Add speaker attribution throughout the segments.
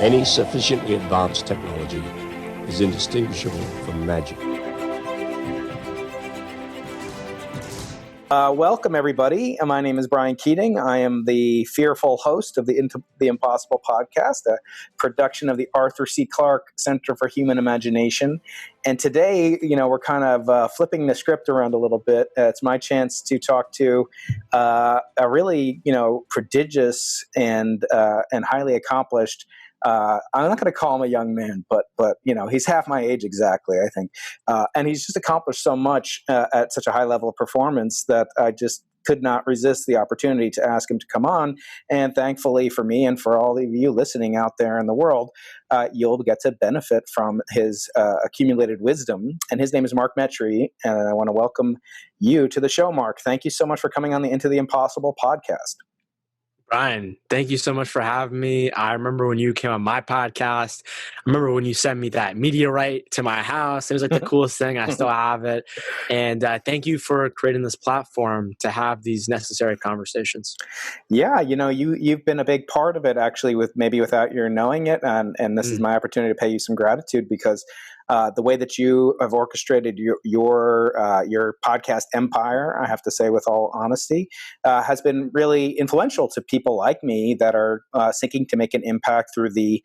Speaker 1: Any sufficiently advanced technology is indistinguishable from magic.
Speaker 2: Welcome, everybody. My name is Brian Keating. I am the fearful host of the Impossible podcast, a production of the Arthur C. Clarke Center for Human Imagination. And today, we're kind of flipping the script around a little bit. It's my chance to talk to a really, prodigious and highly accomplished. I'm not going to call him a young man, but he's half my age exactly, I think. And he's just accomplished so much at such a high level of performance that I just could not resist the opportunity to ask him to come on. And thankfully for me and for all of you listening out there in the world, you'll get to benefit from his accumulated wisdom. And his name is Mark Metry. And I want to welcome you to the show, Mark. Thank you so much for coming on the Into the Impossible podcast.
Speaker 3: Brian, thank you so much for having me. I remember when you came on my podcast. I remember when you sent me that meteorite to my house. It was like the coolest thing. I still have it. And thank you for creating this platform to have these necessary conversations.
Speaker 2: Yeah, you've been a big part of it, actually, without your knowing it. And this is my opportunity to pay you some gratitude because the way that you have orchestrated your podcast empire, I have to say with all honesty, has been really influential to people like me that are seeking to make an impact through the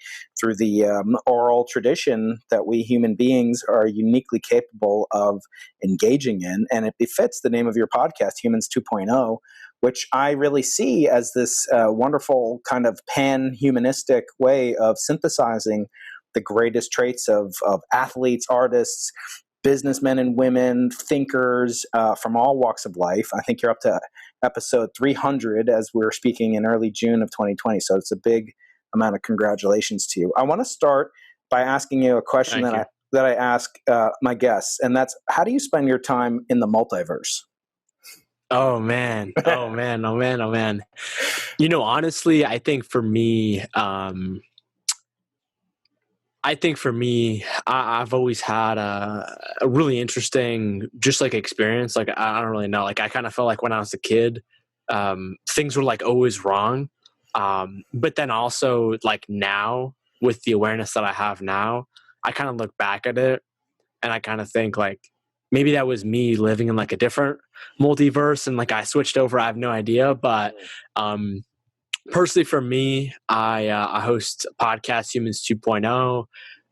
Speaker 2: oral tradition that we human beings are uniquely capable of engaging in. And it befits the name of your podcast, Humans 2.0, which I really see as this wonderful kind of pan-humanistic way of synthesizing the greatest traits of athletes, artists, businessmen and women, thinkers from all walks of life. I think you're up to episode 300 as we're speaking in early June of 2020. So it's a big amount of congratulations to you. I want to start by asking you a question that I ask my guests, and that's, how do you spend your time in the multiverse?
Speaker 3: Oh man. Honestly, I think for me, I've always had a really interesting, just like experience. Like, I don't really know. Like, I kind of felt like when I was a kid, things were like always wrong. But then also like now with the awareness that I have now, I kind of look back at it and I kind of think like, maybe that was me living in like a different multiverse and like I switched over. I have no idea. But, personally, for me, I host a podcast, Humans 2.0.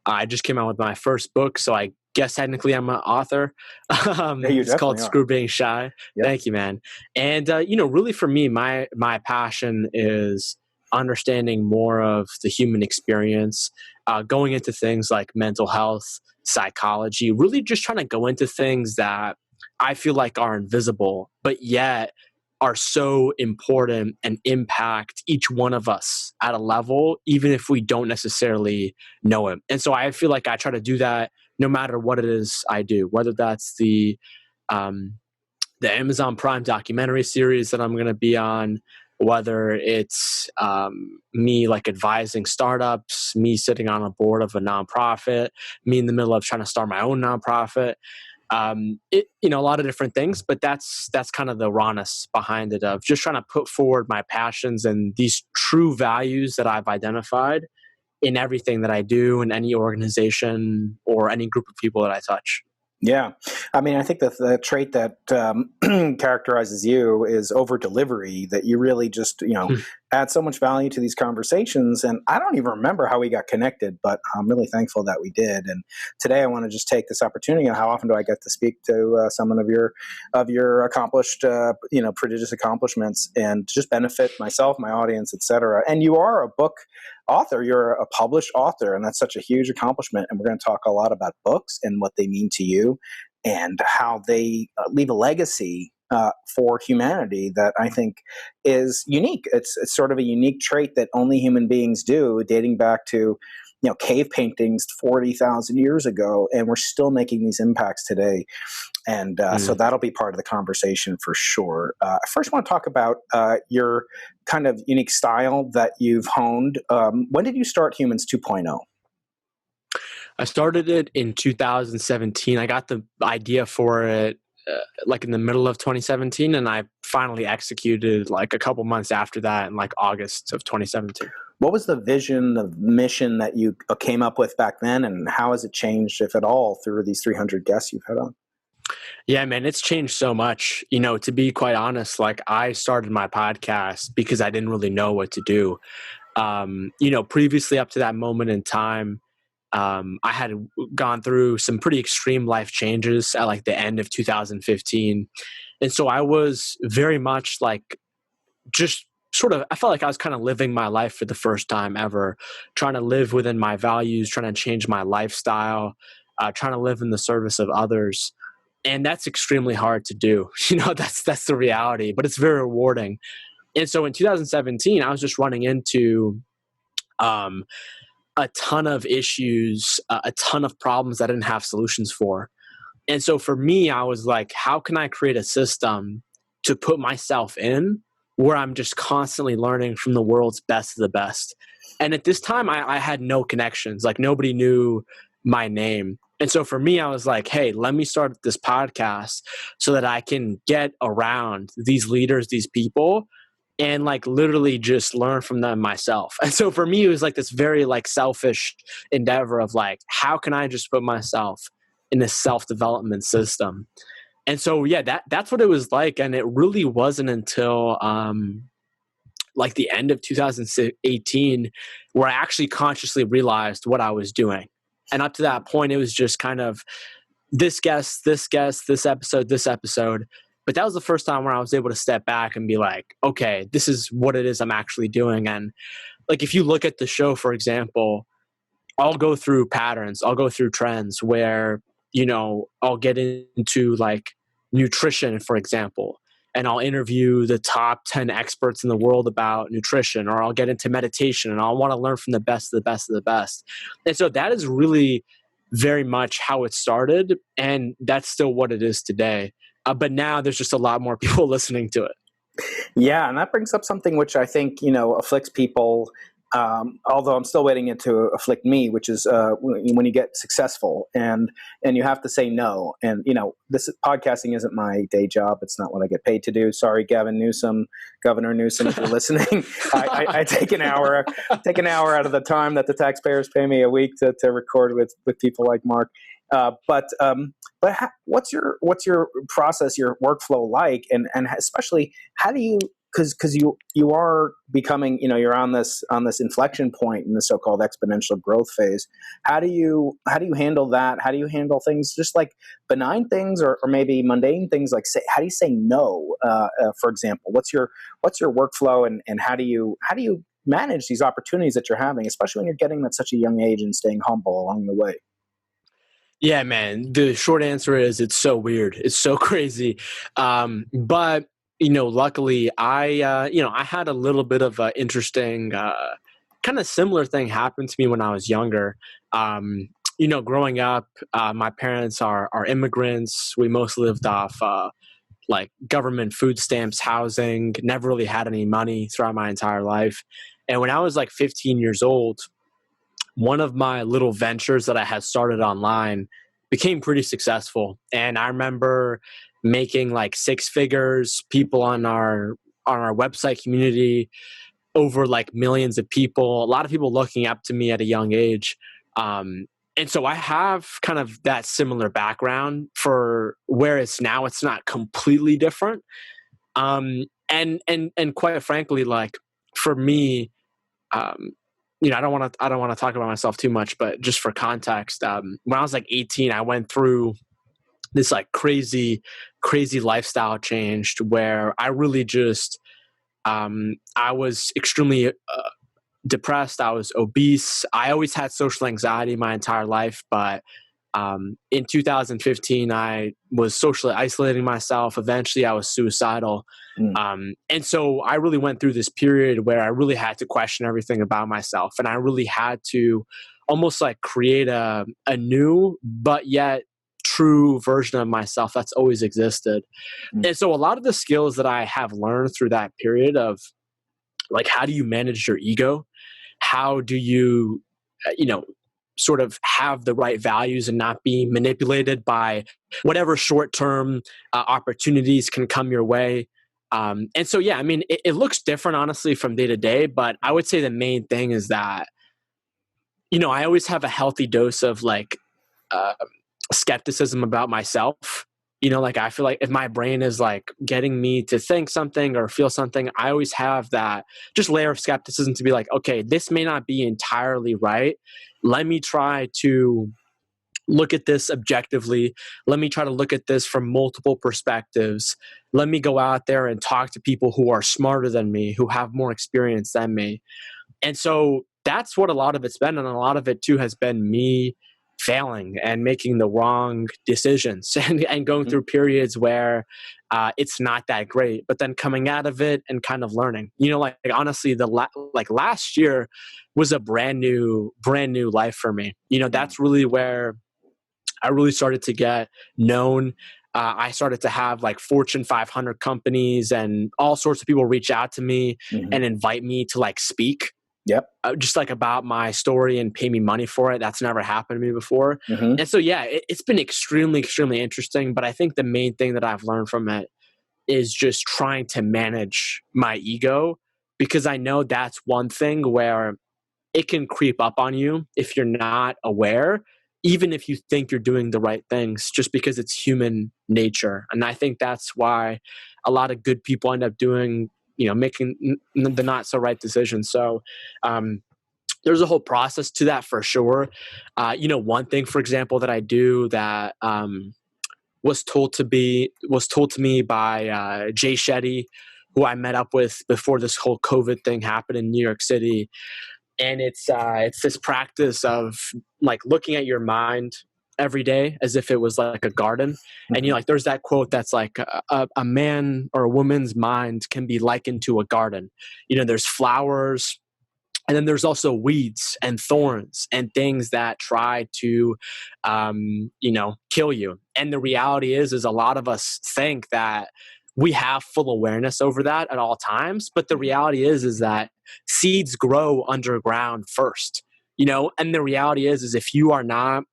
Speaker 3: I just came out with my first book, so I guess technically I'm an author. It's called Screw Being Shy. Yep. Thank you, man. And really for me, my passion is understanding more of the human experience, going into things like mental health, psychology, really just trying to go into things that I feel like are invisible, but yet are so important and impact each one of us at a level, even if we don't necessarily know it. And so I feel like I try to do that no matter what it is I do, whether that's the Amazon Prime documentary series that I'm going to be on, whether it's me like advising startups, me sitting on a board of a nonprofit, me in the middle of trying to start my own nonprofit. A lot of different things, but that's kind of the rawness behind it, of just trying to put forward my passions and these true values that I've identified in everything that I do in any organization or any group of people that I touch.
Speaker 2: Yeah. I mean, I think that the trait that characterizes you is over delivery, that you really just, add so much value to these conversations. And I don't even remember how we got connected, but I'm really thankful that we did. And today I want to just take this opportunity. How often do I get to speak to someone of your accomplished, prodigious accomplishments, and just benefit myself, my audience, et cetera. And you are a book author. You're a published author, and that's such a huge accomplishment. And we're going to talk a lot about books and what they mean to you and how they leave a legacy for humanity that I think is unique. It's sort of a unique trait that only human beings do, dating back to cave paintings 40,000 years ago, and we're still making these impacts today. And so that'll be part of the conversation for sure. I first want to talk about your kind of unique style that you've honed. When did you start Humans 2.0?
Speaker 3: I started it in 2017. I got the idea for it like in the middle of 2017, and I finally executed like a couple months after that in like August of 2017.
Speaker 2: what was the vision, the mission that you came up with back then, and how has it changed, if at all, through these 300 guests you've had on?
Speaker 3: Yeah, man, it's changed so much. To be quite honest, like I started my podcast because I didn't really know what to do. Previously up to that moment in time, I had gone through some pretty extreme life changes at like the end of 2015. And so I was very much like just sort of, I felt like I was kind of living my life for the first time ever, trying to live within my values, trying to change my lifestyle, trying to live in the service of others. And that's extremely hard to do. That's the reality, but it's very rewarding. And so in 2017, I was just running into um, a ton of issues, a ton of problems that I didn't have solutions for. And so for me, I was like, how can I create a system to put myself in where I'm just constantly learning from the world's best of the best? And at this time, I had no connections. Like nobody knew my name. And so for me, I was like, hey, let me start this podcast so that I can get around these leaders, these people, and like literally just learn from them myself. And so for me, it was like this very like selfish endeavor of like, how can I just put myself in this self-development system? And so, yeah, that's what it was like. And it really wasn't until like the end of 2018 where I actually consciously realized what I was doing. And up to that point, it was just kind of this guest, this episode, this episode. But that was the first time where I was able to step back and be like, okay, this is what it is I'm actually doing. And like, if you look at the show, for example, I'll go through patterns, I'll go through trends where, I'll get into like nutrition, for example, and I'll interview the top 10 experts in the world about nutrition, or I'll get into meditation and I'll want to learn from the best of the best of the best. And so that is really very much how it started. And that's still what it is today. But now there's just a lot more people listening to it.
Speaker 2: Yeah, and that brings up something which I think, afflicts people, although I'm still waiting it to afflict me, which is when you get successful and you have to say no. And, this podcasting isn't my day job. It's not what I get paid to do. Sorry, Governor Newsom, if you're listening. I take an hour out of the time that the taxpayers pay me a week to record with people like Mark. But what's your process, your workflow like, and especially how do you, because you are becoming, you're on this inflection point in the so-called exponential growth phase. How do you handle that? How do you handle things just like benign things or maybe mundane things, like how do you say no? For example, what's your workflow and how do you manage these opportunities that you're having, especially when you're getting at such a young age and staying humble along the way?
Speaker 3: Yeah, man. The short answer is it's so weird. It's so crazy. But luckily I had a little bit of an interesting kind of similar thing happen to me when I was younger. Growing up, my parents are immigrants. We mostly lived off like government food stamps, housing, never really had any money throughout my entire life. And when I was like 15 years old, one of my little ventures that I had started online became pretty successful. And I remember making like six figures, people on our website community, over like millions of people, a lot of people looking up to me at a young age. And so I have kind of that similar background for where it's now. It's not completely different. And quite frankly, like for me, I don't want to talk about myself too much, but just for context, when I was like 18, I went through this like crazy lifestyle change where I really just, I was extremely depressed. I was obese. I always had social anxiety my entire life, but in 2015, I was socially isolating myself. Eventually, I was suicidal. And so I really went through this period where I really had to question everything about myself. And I really had to almost like create a new, but yet true version of myself that's always existed. And so a lot of the skills that I have learned through that period of like, how do you manage your ego? How do you, sort of have the right values and not be manipulated by whatever short-term opportunities can come your way. And so, yeah, I mean, it looks different, honestly, from day to day. But I would say the main thing is that, I always have a healthy dose of like uh, skepticism about myself. Like I feel like if my brain is like getting me to think something or feel something, I always have that just layer of skepticism to be like, okay, this may not be entirely right. Let me try to look at this objectively. Let me try to look at this from multiple perspectives. Let me go out there and talk to people who are smarter than me, who have more experience than me. And so that's what a lot of it's been. And a lot of it too has been me failing and making the wrong decisions and going through periods where it's not that great, but then coming out of it and kind of learning, like honestly, like last year was a brand new life for me. That's really where I really started to get known. I started to have like Fortune 500 companies and all sorts of people reach out to me and invite me to like speak.
Speaker 2: Yep.
Speaker 3: Just like about my story and pay me money for it. That's never happened to me before. And so, yeah, it's been extremely, extremely interesting. But I think the main thing that I've learned from it is just trying to manage my ego, because I know that's one thing where it can creep up on you if you're not aware, even if you think you're doing the right things, just because it's human nature. And I think that's why a lot of good people end up doing, making the not so right decisions. So there's a whole process to that for sure. One thing, for example, that I do that was told to me by Jay Shetty, who I met up with before this whole COVID thing happened in New York City. And it's this practice of like looking at your mind every day as if it was like a garden. And like there's that quote that's like a man or a woman's mind can be likened to a garden. There's flowers, and then there's also weeds and thorns and things that try to kill you. And the reality is a lot of us think that we have full awareness over that at all times. But the reality is that seeds grow underground first, and the reality is if you are not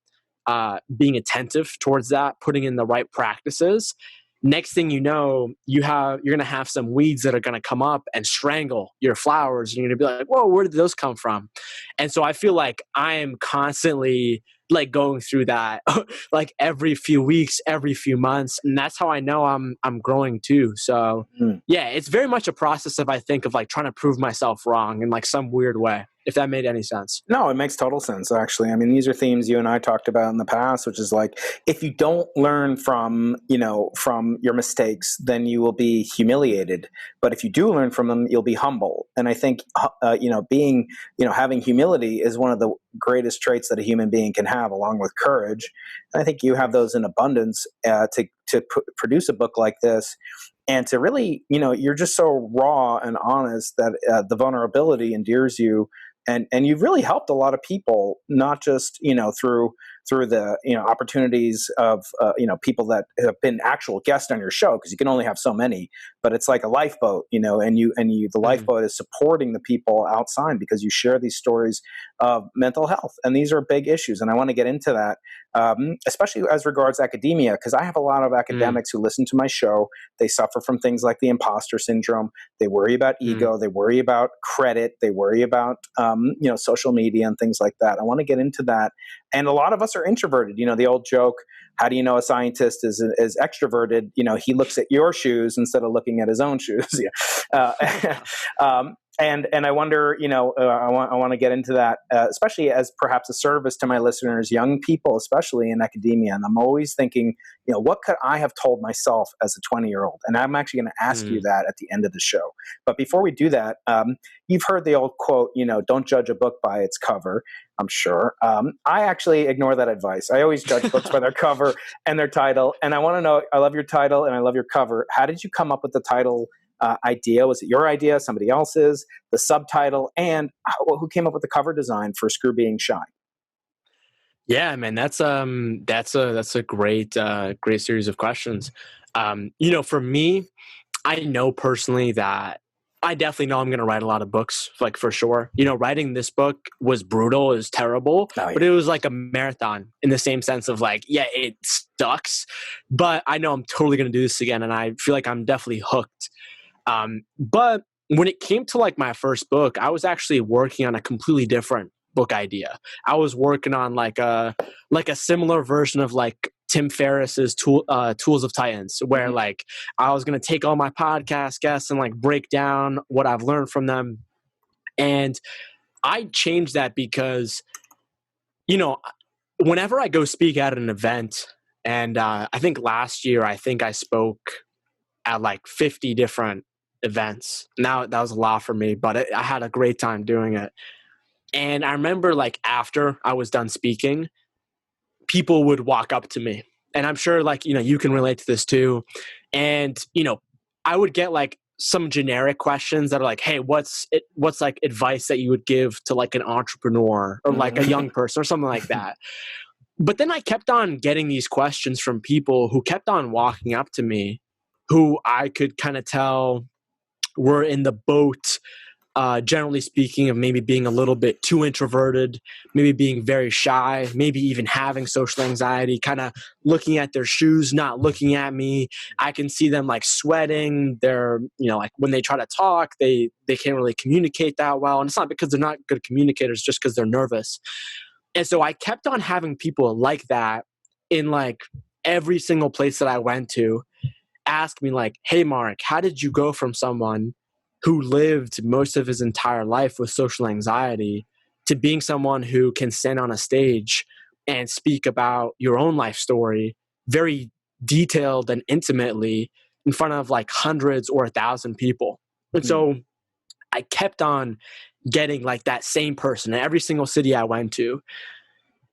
Speaker 3: being attentive towards that, putting in the right practices, next thing you know, you're going to have some weeds that are going to come up and strangle your flowers. And you're going to be like, whoa, where did those come from? And so I feel like I am constantly like going through that like every few weeks, every few months. And that's how I know I'm growing too. So yeah, it's very much a process of, I think, of like trying to prove myself wrong in like some weird way, if that made any sense.
Speaker 2: No, it makes total sense, actually. I mean, these are themes you and I talked about in the past, which is like, if you don't learn from your mistakes, then you will be humiliated. But if you do learn from them, you'll be humble. And I think, having humility is one of the greatest traits that a human being can have, along with courage. And I think you have those in abundance to produce a book like this. And to really, you're just so raw and honest that the vulnerability endears you. And you've really helped a lot of people, not just, through the, opportunities of, people that have been actual guests on your show, because you can only have so many, but it's like a lifeboat, and the lifeboat is supporting the people outside because you share these stories of mental health. And these are big issues. And I want to get into that, especially as regards academia, because I have a lot of academics who listen to my show. They suffer from things like the imposter syndrome. They worry about ego. They worry about credit. They worry about, social media and things like that. I want to get into that. And a lot of us are introverted. The old joke, how do you know a scientist is extroverted? He looks at your shoes instead of looking at his own shoes. And I wonder, I want to get into that, especially as perhaps a service to my listeners, young people, especially in academia. And I'm always thinking, what could I have told myself as a 20-year-old? And I'm actually going to ask you that at the end of the show. But before we do that, you've heard the old quote, don't judge a book by its cover, I'm sure. I actually ignore that advice. I always judge books by their cover and their title. And I want to know, I love your title and I love your cover. How did you come up with the title idea? Was it your idea, somebody else's, the subtitle, and who came up with the cover design for Screw Being Shy?
Speaker 3: Yeah, man, that's a great series of questions. For me, I know personally that I definitely know I'm going to write a lot of books, like for sure. Writing this book was brutal, it was terrible, but it was like a marathon in the same sense of like, yeah, it sucks, but I know I'm totally going to do this again, and I feel like I'm definitely hooked. But when it came to like my first book, I was actually working on a completely different book idea. I was working on like a similar version of like Tim Ferriss's Tools of Titans, where
Speaker 2: Mhm.
Speaker 3: like I was going to take all my podcast guests and like break down what I've learned from them. And I changed that because, you know, whenever I go speak at an event, and I think last year, I think I spoke at like 50 different events. Now that was a lot for me, but I had a great time doing it. And I remember like after I was done speaking, people would walk up to me. And I'm sure like, you can relate to this too. And, I would get like some generic questions that are like, hey, what's like advice that you would give to like an entrepreneur or like a young person or something like that. But then I kept on getting these questions from people who kept on walking up to me, who I could kind of tell were in the boat, generally speaking, of maybe being a little bit too introverted, maybe being very shy, maybe even having social anxiety, kind of looking at their shoes, not looking at me. I can see them like sweating. They're, like when they try to talk, they can't really communicate that well. And it's not because they're not good communicators, just because they're nervous. And so I kept on having people like that in like every single place that I went to ask me like, hey, Mark, how did you go from someone who lived most of his entire life with social anxiety to being someone who can stand on a stage and speak about your own life story very detailed and intimately in front of like hundreds or 1,000 people? And so I kept on getting like that same person in every single city I went to.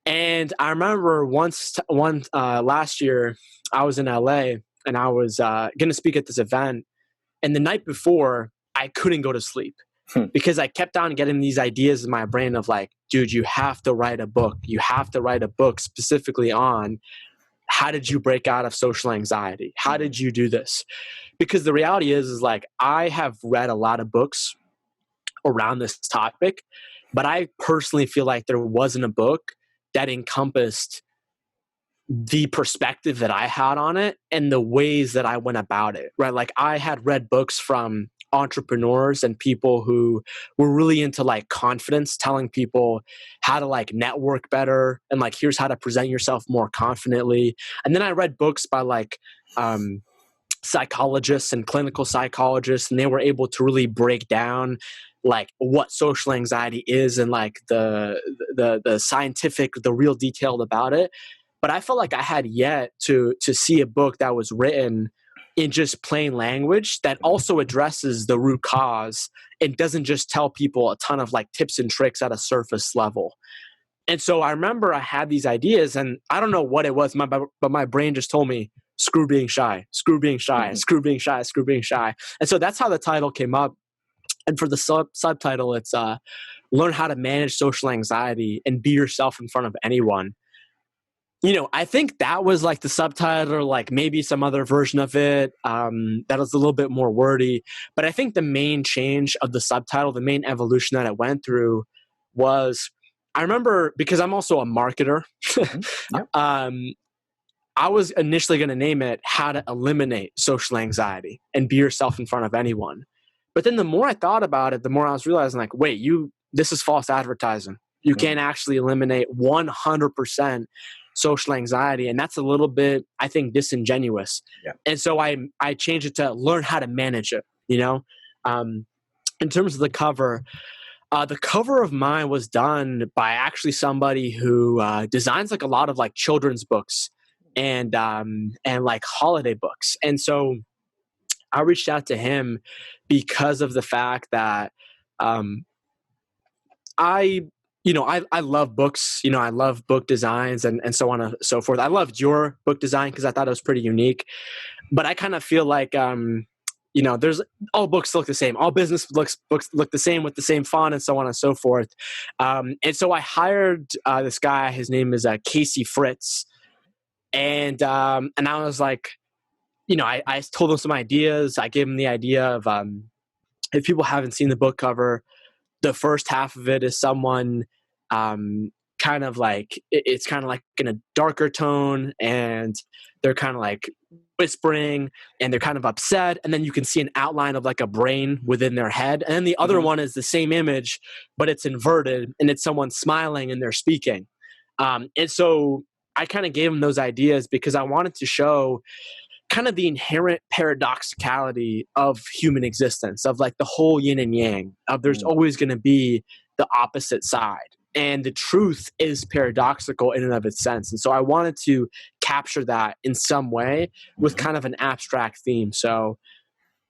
Speaker 3: And I remember last year I was in LA and I was going to speak at this event. And the night before, I couldn't go to sleep because I kept on getting these ideas in my brain of like, dude, you have to write a book. You have to write a book specifically on how did you break out of social anxiety? How did you do this? Because the reality is like, I have read a lot of books around this topic, but I personally feel like there wasn't a book that encompassed the perspective that I had on it and the ways that I went about it, right? Like I had read books from entrepreneurs and people who were really into like confidence, telling people how to like network better and like, here's how to present yourself more confidently. And then I read books by like, psychologists and clinical psychologists, and they were able to really break down like what social anxiety is and like the scientific, the real detailed about it. But I felt like I had yet to see a book that was written in just plain language that also addresses the root cause and doesn't just tell people a ton of like tips and tricks at a surface level. And so I remember I had these ideas and I don't know what it was, but my brain just told me, screw being shy, screw being shy, screw being shy, screw being shy. And so that's how the title came up. And for the subtitle, it's learn how to manage social anxiety and be yourself in front of anyone. I think that was like the subtitle or like maybe some other version of it that was a little bit more wordy. But I think the main change of the subtitle, the main evolution that it went through was, I remember, because I'm also a marketer, I was initially going to name it How to Eliminate Social Anxiety and Be Yourself in Front of Anyone. But then the more I thought about it, the more I was realizing like, wait, this is false advertising. You can't actually eliminate 100% social anxiety. And that's a little bit, I think, disingenuous. Yeah. And so I changed it to learn how to manage it, in terms of the cover of mine was done by actually somebody who designs like a lot of like children's books and like holiday books. And so I reached out to him because of the fact that I love books, I love book designs and so on and so forth. I loved your book design because I thought it was pretty unique, but I kind of feel like, there's all books look the same. All business books look the same with the same font and so on and so forth. And so I hired this guy. His name is Casey Fritz. And I was like, I told him some ideas. I gave him the idea of, if people haven't seen the book cover, the first half of it is someone kind of like, it's kind of like in a darker tone, and they're kind of like whispering and they're kind of upset. And then you can see an outline of like a brain within their head. And then the other one is the same image, but it's inverted and it's someone smiling and they're speaking. And so I kind of gave them those ideas because I wanted to show kind of the inherent paradoxicality of human existence, of like the whole yin and yang, of there's always going to be the opposite side. And the truth is paradoxical in and of its sense. And so I wanted to capture that in some way with kind of an abstract theme. So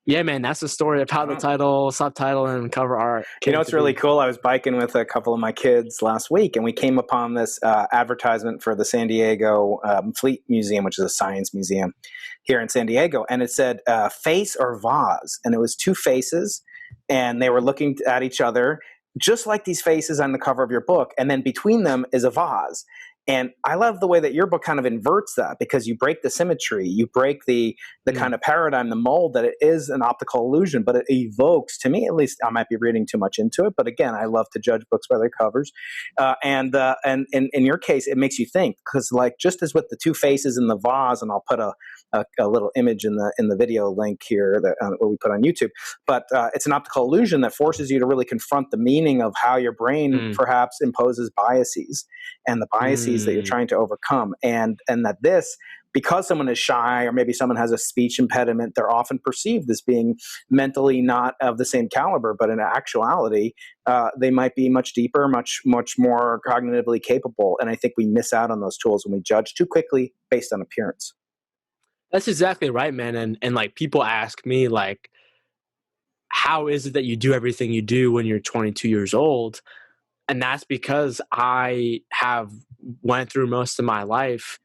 Speaker 3: yeah, man, that's the story of how the title, subtitle, and cover art came.
Speaker 2: You know, it's really cool. I was biking with a couple of my kids last week, and we came upon this advertisement for the San Diego Fleet Museum, which is a science museum here in San Diego. And it said, face or vase. And it was two faces, and they were looking at each other, just like these faces on the cover of your book. And then between them is a vase. And I love the way that your book kind of inverts that, because you break the symmetry, you break the kind of paradigm, the mold that it is an optical illusion, but it evokes, to me at least, I might be reading too much into it, but again, I love to judge books by their covers. And in your case, it makes you think, because like just as with the two faces in the vase, and I'll put a little image in the video link here that what we put on YouTube, but it's an optical illusion that forces you to really confront the meaning of how your brain perhaps imposes biases and the biases that you're trying to overcome, and that this, because someone is shy or maybe someone has a speech impediment, they're often perceived as being mentally not of the same caliber, but in actuality, they might be much deeper, much more cognitively capable. And I think we miss out on those tools when we judge too quickly based on appearance.
Speaker 3: That's exactly right, man. And like people ask me like, how is it that you do everything you do when you're 22 years old? And that's because I have went through most of my life,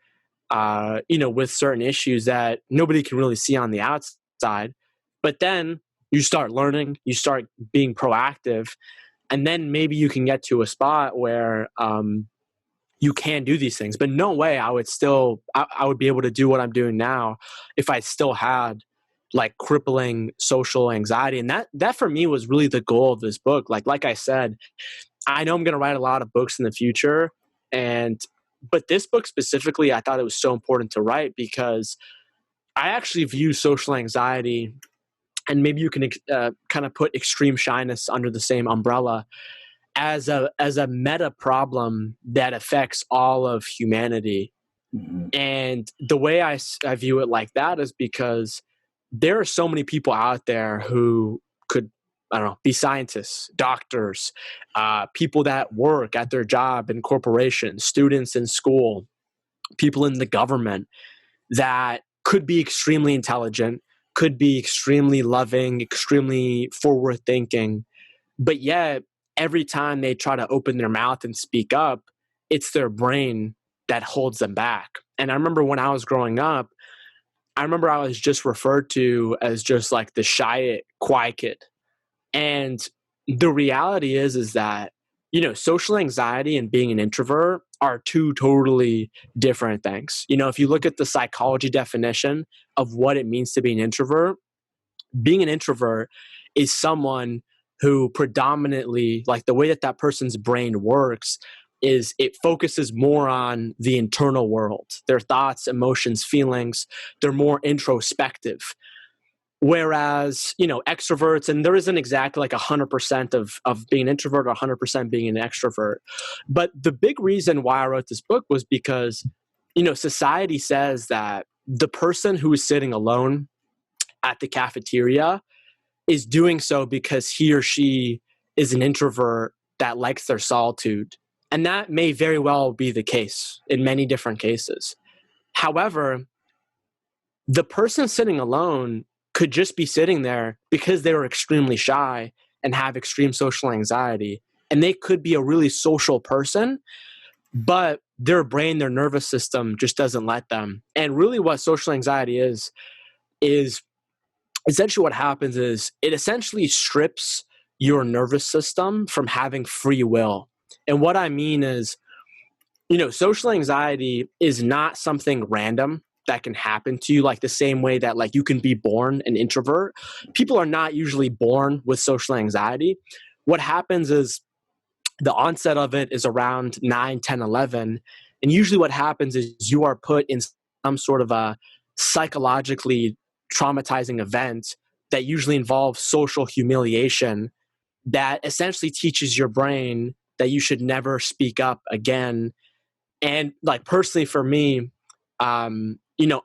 Speaker 3: with certain issues that nobody can really see on the outside. But then you start learning, you start being proactive, and then maybe you can get to a spot where you can do these things. But no way I would be able to do what I'm doing now if I still had like crippling social anxiety. And that for me was really the goal of this book. Like I said, I know I'm going to write a lot of books in the future, but this book specifically, I thought it was so important to write because I actually view social anxiety, and maybe you can kind of put extreme shyness under the same umbrella, as a meta problem that affects all of humanity. And the way I view it like that is because there are so many people out there who could, I don't know, be scientists, doctors, people that work at their job in corporations, students in school, people in the government that could be extremely intelligent, could be extremely loving, extremely forward thinking, but yet every time they try to open their mouth and speak up, it's their brain that holds them back. And I remember when I was growing up, I was just referred to as just like the shy, quiet kid. And the reality is that, social anxiety and being an introvert are two totally different things. If you look at the psychology definition of what it means to be an introvert, being an introvert is someone who predominantly, like the way that person's brain works is it focuses more on the internal world, their thoughts, emotions, feelings. They're more introspective. Whereas, extroverts, and there isn't exactly like 100% of being an introvert or 100% being an extrovert. But the big reason why I wrote this book was because, society says that the person who is sitting alone at the cafeteria is doing so because he or she is an introvert that likes their solitude. And that may very well be the case in many different cases. However, the person sitting alone could just be sitting there because they were extremely shy and have extreme social anxiety. And they could be a really social person, but their brain, their nervous system just doesn't let them. And really what social anxiety is essentially what happens is it essentially strips your nervous system from having free will. And what I mean is, social anxiety is not something random that can happen to you, like the same way that like you can be born an introvert. People are not usually born with social anxiety. What happens is the onset of it is around 9, 10, 11. And usually what happens is you are put in some sort of a psychologically traumatizing event that usually involves social humiliation that essentially teaches your brain that you should never speak up again. And like personally for me, I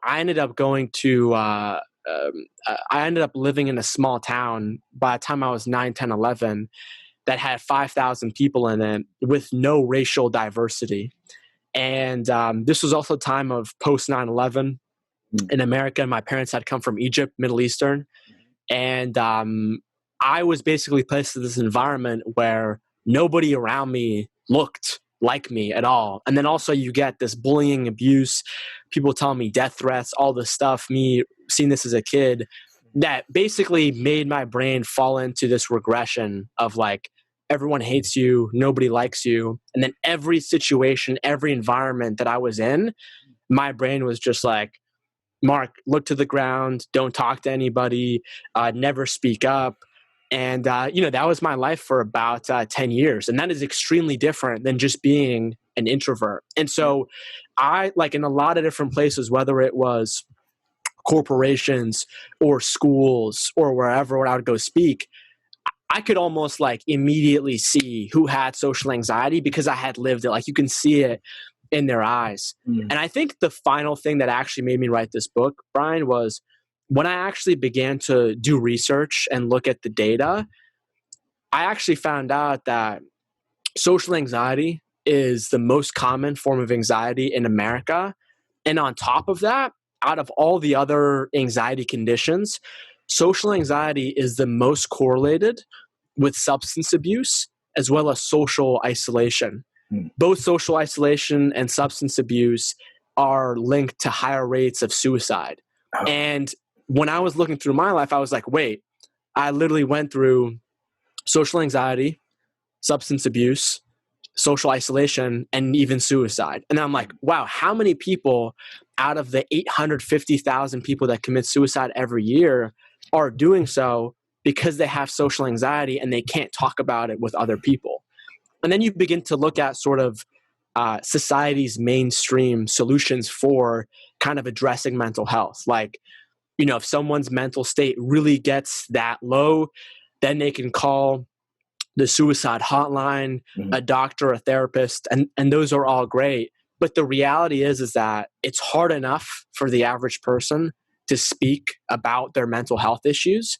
Speaker 3: ended up going to, I ended up living in a small town by the time I was 9, 10, 11 that had 5,000 people in it with no racial diversity. And this was also a time of post 9/11 in America. My parents had come from Egypt, Middle Eastern. And I was basically placed in this environment where nobody around me looked like me at all. And then also you get this bullying, abuse, people telling me death threats, all this stuff, me seeing this as a kid, that basically made my brain fall into this regression of like, everyone hates you, nobody likes you. And then every situation, every environment that I was in, my brain was just like, Mark, look to the ground, don't talk to anybody, never speak up. And, that was my life for about 10 years. And that is extremely different than just being an introvert. And so I, like in a lot of different places, whether it was corporations or schools or wherever I would go speak, I could almost like immediately see who had social anxiety because I had lived it. Like you can see it in their eyes. And I think the final thing that actually made me write this book, Brian, was when I actually began to do research and look at the data, I actually found out that social anxiety is the most common form of anxiety in America. And on top of that, out of all the other anxiety conditions, social anxiety is the most correlated with substance abuse as well as social isolation. Both social isolation and substance abuse are linked to higher rates of suicide. And when I was looking through my life, I was like, wait, I literally went through social anxiety, substance abuse, social isolation, and even suicide. And I'm like, wow, how many people out of the 850,000 people that commit suicide every year are doing so because they have social anxiety and they can't talk about it with other people? And then you begin to look at sort of society's mainstream solutions for kind of addressing mental health. Like, if someone's mental state really gets that low, then they can call the suicide hotline, a doctor, a therapist, and those are all great. But the reality is that it's hard enough for the average person to speak about their mental health issues.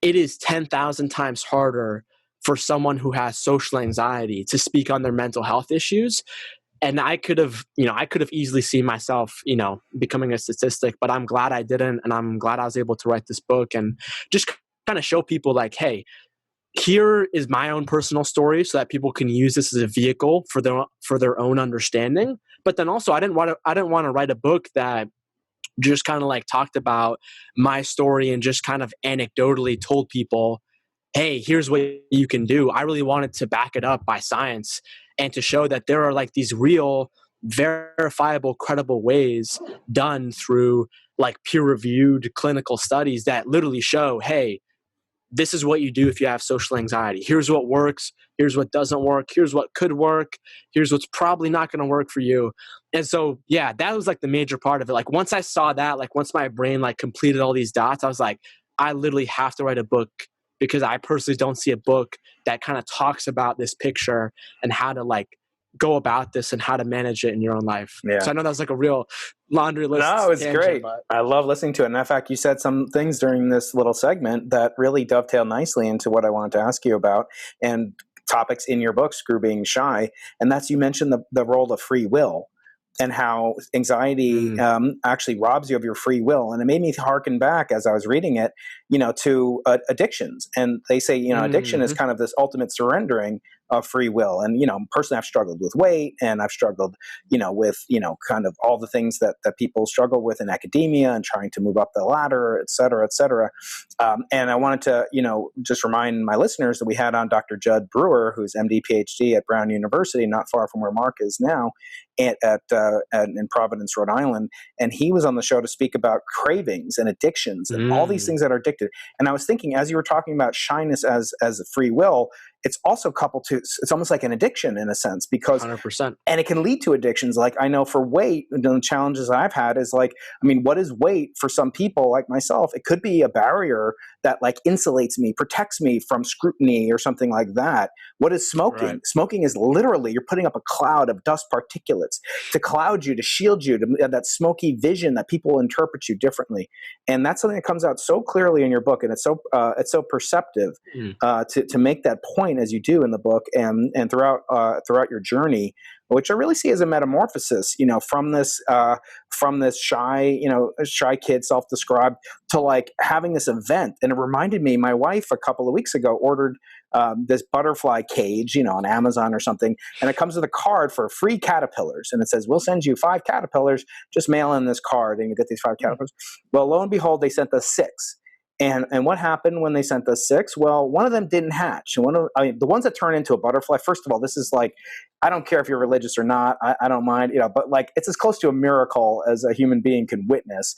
Speaker 3: It is 10,000 times harder for someone who has social anxiety to speak on their mental health issues. And I could have easily seen myself, becoming a statistic, but I'm glad I didn't. And I'm glad I was able to write this book and just kind of show people like, hey, here is my own personal story so that people can use this as a vehicle for their own understanding. But then also I didn't want to write a book that just kind of like talked about my story and just kind of anecdotally told people, hey, here's what you can do. I really wanted to back it up by science and to show that there are like these real, verifiable, credible ways done through like peer-reviewed clinical studies that literally show, hey, this is what you do if you have social anxiety. Here's what works. Here's what doesn't work. Here's what could work. Here's what's probably not going to work for you. And so, yeah, that was like the major part of it. Like once I saw that, like once my brain like completed all these dots, I was like, I literally have to write a book because I personally don't see a book that kind of talks about this picture and how to like go about this and how to manage it in your own life. Yeah. So I know that was like a real laundry list.
Speaker 2: No, it's great. But I love listening to it. And in fact, you said some things during this little segment that really dovetail nicely into what I wanted to ask you about and topics in your book, Screw Being Shy. And that's, you mentioned the role of free will and how anxiety actually robs you of your free will. And it made me harken back as I was reading it, to addictions. And they say, addiction is kind of this ultimate surrendering of free will. And, personally, I've struggled with weight and I've struggled, with, kind of all the things that people struggle with in academia and trying to move up the ladder, et cetera, et cetera. And I wanted to, just remind my listeners that we had on Dr. Judd Brewer, who's MD, PhD at Brown University, not far from where Mark is now, in Providence, Rhode Island. And he was on the show to speak about cravings and addictions and all these things that are addictive. And I was thinking, as you were talking about shyness as a free will, it's also coupled to, it's almost like an addiction in a sense, because
Speaker 3: 100%.
Speaker 2: and it can lead to addictions. Like I know for weight, the challenges I've had is like, I mean, what is weight for some people like myself? It could be a barrier that like insulates me, protects me from scrutiny or something like that. What is smoking?
Speaker 3: Right.
Speaker 2: Smoking is literally, you're putting up a cloud of dust particulates to cloud you, to shield you, to that smoky vision that people interpret you differently. And that's something that comes out so clearly in your book. And it's so perceptive to make that point as you do in the book and throughout your journey, which I really see as a metamorphosis, from this shy kid, self-described, to like having this event. And it reminded me, my wife a couple of weeks ago ordered this butterfly cage, on Amazon or something, and it comes with a card for free caterpillars, and it says, "We'll send you 5 caterpillars. Just mail in this card, and you get these 5 caterpillars." Well, lo and behold, they sent us 6. And what happened when they sent us 6? Well, one of them didn't hatch. And the ones that turn into a butterfly, first of all, this is like, I don't care if you're religious or not. I don't mind, but like it's as close to a miracle as a human being can witness,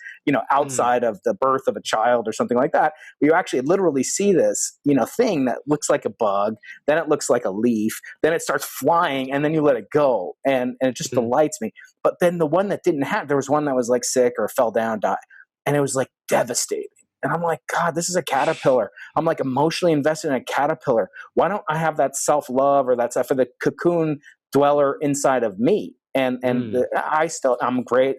Speaker 2: outside of the birth of a child or something like that. You actually literally see this, thing that looks like a bug, then it looks like a leaf, then it starts flying, and then you let it go. And it just delights me. But then the one that didn't have, there was one that was like sick or fell down, died. And it was like devastating. And I'm like, God, this is a caterpillar. I'm like emotionally invested in a caterpillar. Why don't I have that self-love or that stuff for the cocoon dweller inside of me? And I'm a great,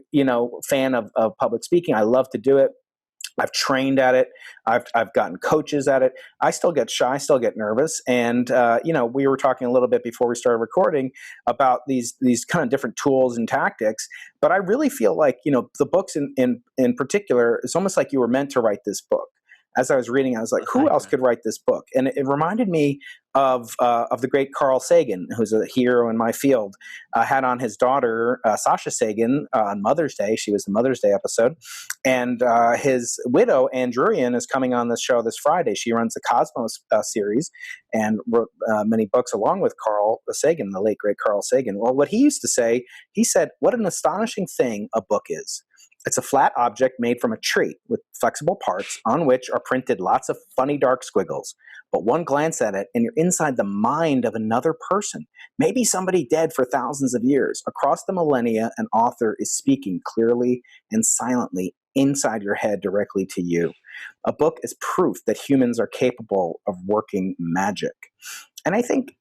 Speaker 2: fan of public speaking. I love to do it. I've trained at it. I've gotten coaches at it. I still get shy. I still get nervous. And, we were talking a little bit before we started recording about these kind of different tools and tactics. But I really feel like, the books in particular, it's almost like you were meant to write this book. As I was reading, I was like, who else could write this book? And it reminded me of the great Carl Sagan, who's a hero in my field. Had on his daughter, Sasha Sagan, on Mother's Day. She was the Mother's Day episode. And his widow, Ann Druyan, is coming on this show this Friday. She runs the Cosmos series and wrote many books along with Carl Sagan, the late, great Carl Sagan. Well, what he used to say, he said, what an astonishing thing a book is. It's a flat object made from a tree with flexible parts on which are printed lots of funny dark squiggles. But one glance at it and you're inside the mind of another person, maybe somebody dead for thousands of years. Across the millennia, an author is speaking clearly and silently inside your head directly to you. A book is proof that humans are capable of working magic. And I think,